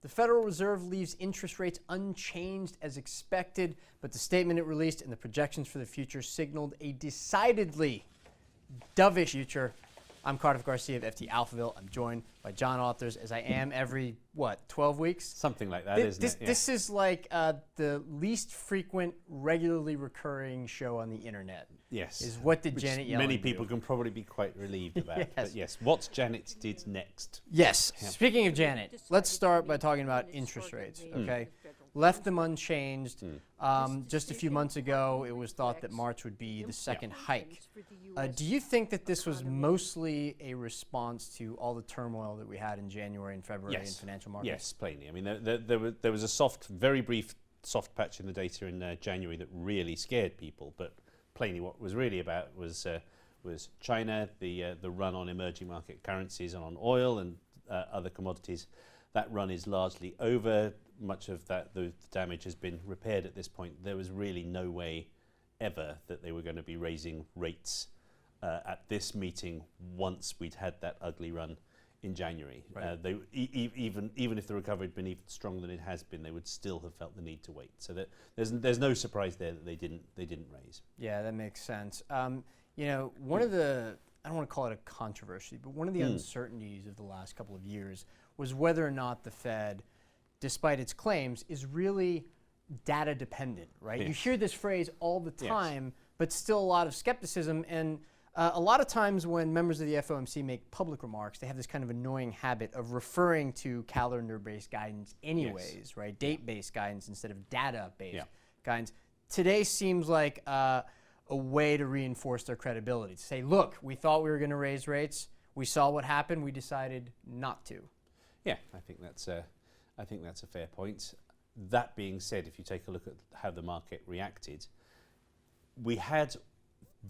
The Federal Reserve leaves interest rates unchanged as expected, but the statement it released and the projections for the future signaled a decidedly dovish future. I'm Cardiff Garcia of FT Alphaville. I'm joined by John Authers, as I am every, 12 weeks? Something like that, isn't it? Yeah. This is like the least frequent, regularly recurring show on the internet. Yes. Is what did Janet Yellen Many do? people can probably be quite relieved about. Yes. But yes, what's Janet did next? Yes. Yeah. Speaking of Janet, let's start by talking about interest rates, okay? Left them unchanged. Just a few months ago, it was thought that March would be the second hike. Do you think that this was mostly a response to all the turmoil that we had in January and February in financial markets? Yes, plainly. I mean, there was a very brief soft patch in the data in January that really scared people, but plainly what was really about was China, the run on emerging market currencies and on oil and other commodities. That run is largely over. Much of the damage has been repaired at this point. There was really no way ever that they were going to be raising rates at this meeting once we'd had that ugly run in January. Right. Even if the recovery had been even stronger than it has been, they would still have felt the need to wait. So that there's no surprise there that they didn't raise. Yeah, that makes sense. You know, one of the, I don't want to call it a controversy, but one of the uncertainties of the last couple of years was whether or not the Fed, despite its claims, is really data dependent, right? Yes. You hear this phrase all the time, but still a lot of skepticism. And a lot of times when members of the FOMC make public remarks, they have this kind of annoying habit of referring to calendar-based guidance anyways, right? Date-based guidance instead of data-based guidance. Today seems like a way to reinforce their credibility, to say, look, we thought we were going to raise rates. We saw what happened. We decided not to. Yeah, I think that's a fair point. That being said, if you take a look at how the market reacted, we had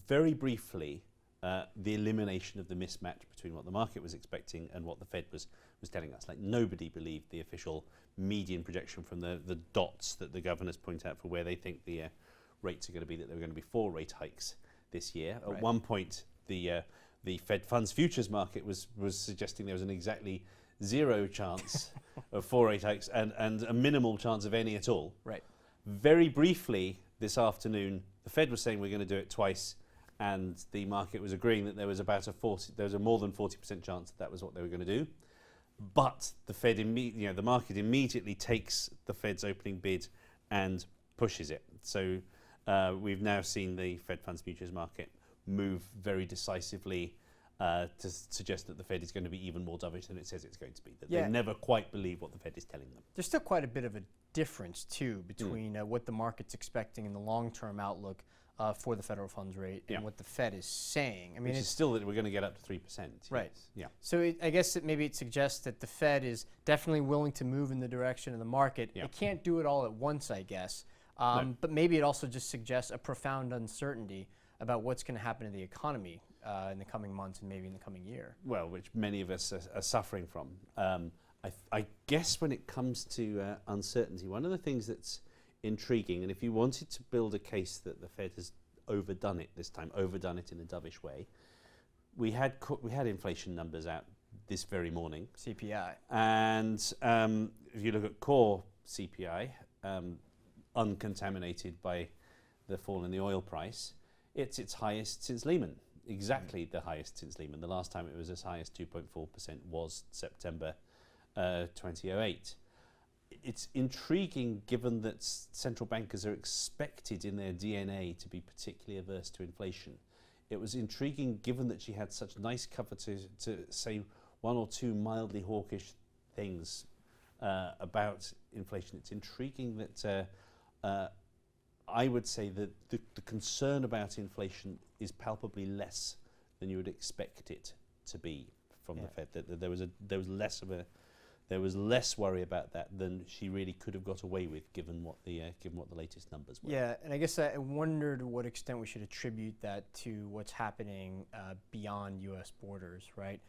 very briefly the elimination of the mismatch between what the market was expecting and what the Fed was telling us. Like, nobody believed the official median projection from the dots that the governors point out for where they think the rates are going to be, that there were going to be 4 rate hikes this year. Right. At one point, the Fed funds futures market was suggesting there was an exactly 0 chance of 4 rate hikes and a minimal chance of any at all. Right. Very briefly this afternoon, the Fed was saying we're going to do it twice, and the market was agreeing that there was a more than 40% chance that was what they were going to do. But the Fed, the market immediately takes the Fed's opening bid and pushes it. So we've now seen the Fed funds futures market move very decisively to suggest that the Fed is going to be even more dovish than it says it's going to be. That they never quite believe what the Fed is telling them. There's still quite a bit of a difference, too, between what the market's expecting in the long-term outlook for the federal funds rate and what the Fed is saying. I mean, it's still that we're going to get up to 3%. Right. Yes. Yeah. So I guess maybe it suggests that the Fed is definitely willing to move in the direction of the market. Yeah. It can't do it all at once, I guess. No. But maybe it also just suggests a profound uncertainty about what's going to happen to the economy in the coming months and maybe in the coming year. Well, which many of us are suffering from. I guess when it comes to uncertainty, one of the things that's intriguing, and if you wanted to build a case that the Fed has overdone it this time, overdone it in a dovish way, we had inflation numbers out this very morning. CPI. And if you look at core CPI, uncontaminated by the fall in the oil price, it's its highest since Lehman. Exactly the highest since Lehman. The last time it was as high as 2.4% was September 2008. It's intriguing given that central bankers are expected in their DNA to be particularly averse to inflation. It was intriguing given that she had such nice cover to say 1 or 2 mildly hawkish things about inflation. It's intriguing that I would say that the concern about inflation is palpably less than you would expect it to be from the Fed. That there was less worry about that than she really could have got away with, given what the latest numbers were. Yeah, and I guess I wonder to what extent we should attribute that to what's happening beyond U.S. borders, right?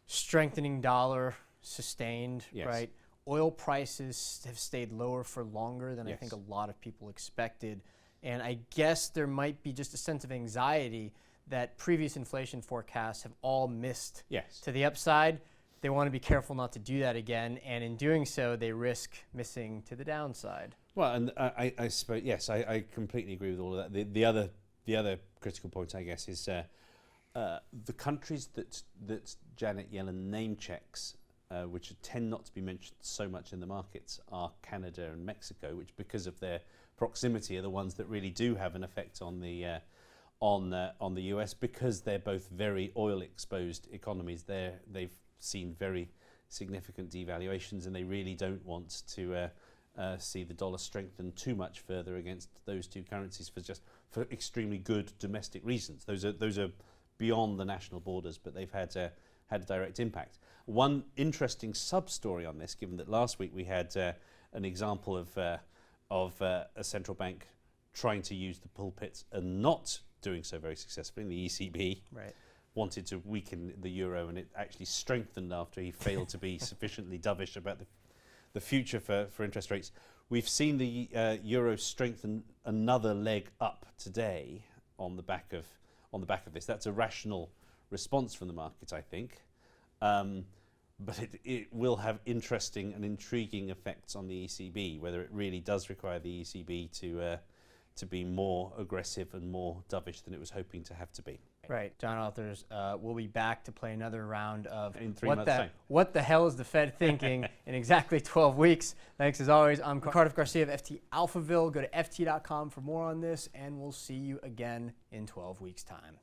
Strengthening dollar, sustained, right? Oil prices have stayed lower for longer than I think a lot of people expected. And I guess there might be just a sense of anxiety that previous inflation forecasts have all missed to the upside. they want to be careful not to do that again, and in doing so, they risk missing to the downside. Well, and I suppose, yes, I completely agree with all of that. The other critical point, I guess, is the countries that Janet Yellen name checks, which tend not to be mentioned so much in the markets, are Canada and Mexico, which, because of their proximity, are the ones that really do have an effect on the US, because they're both very oil-exposed economies. They've seen very significant devaluations, and they really don't want to see the dollar strengthen too much further against those two currencies for extremely good domestic reasons. Those are beyond the national borders, but they've had a direct impact. One interesting sub-story on this, given that last week we had an example of a central bank trying to use the pulpits and not doing so very successfully. The ECB wanted to weaken the euro, and it actually strengthened after he failed to be sufficiently dovish about the future for interest rates. We've seen the euro strengthen another leg up today on the back of this. That's a rational response from the market, I think. But it will have interesting and intriguing effects on the ECB, whether it really does require the ECB to be more aggressive and more dovish than it was hoping to have to be. Right. John Authers, we'll be back to play another round of in 3 months' time. What the hell is the Fed thinking in exactly 12 weeks. Thanks as always. I'm Cardiff Garcia of FT Alphaville. Go to ft.com for more on this, and we'll see you again in 12 weeks' time.